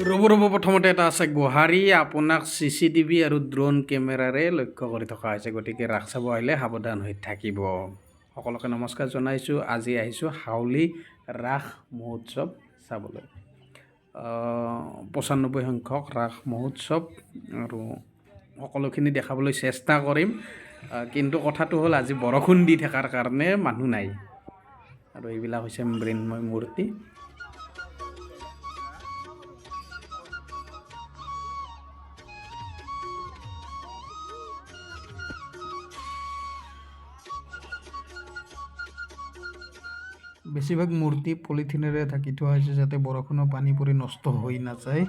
ৰ'ব প্ৰথমতে এটা আছে গুৱাহাটী আপোনাক CCTV আৰু ড্ৰোন কেমেৰাৰে লক্ষ্য কৰি থকা হৈছে, গতিকে ৰাস চাব আহিলে সাৱধান হৈ থাকিব। সকলোকে নমস্কাৰ জনাইছোঁ। আজি আহিছোঁ হাউলি ৰাস মহোৎসৱ চাবলৈ। 95 সংখ্যক ৰাস মহোৎসৱ আৰু সকলোখিনি দেখাবলৈ চেষ্টা কৰিম। কিন্তু কথাটো হ'ল আজি বৰষুণ দি থকাৰ কাৰণে মানুহ নাই আৰু এইবিলাক হৈছে মৃন্ময় মূৰ্তি। বেছিভাগ মূৰ্তি পলিথিনেৰে ঢাকি থোৱা হৈছে যাতে বৰষুণৰ পানী পৰি নষ্ট হৈ নাযায়।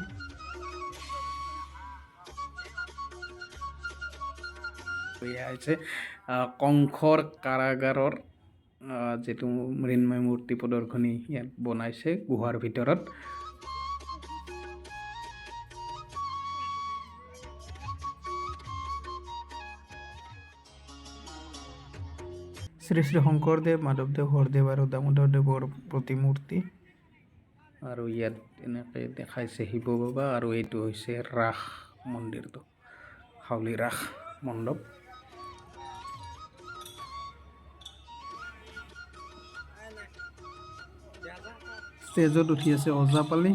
এয়া হৈছে কংসৰ কাৰাগাৰৰ যিটো মৃন্ময় মূৰ্তি প্ৰদৰ্শনী ইয়াত বনাইছে গুহাৰ ভিতৰত। শ্ৰী শ্ৰী শংকৰদেৱ, মাধৱদেৱ, হৰদেৱ আৰু দামোদৰদেৱৰ প্ৰতিমূৰ্তি। আৰু ইয়াত এনেকৈ দেখাইছে শিৱ বাবা আৰু এইটো হৈছে ৰাস মন্দিৰটো, হাউলি ৰাস মণ্ডপ। ষ্টেজত উঠি আছে ওজাপালি।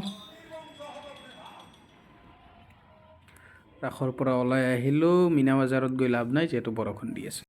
ৰাসৰ পৰা ওলাই আহিলোঁ, মীনা বজাৰত গৈ লাভ নাই যিহেতু বৰষুণ দি আছে।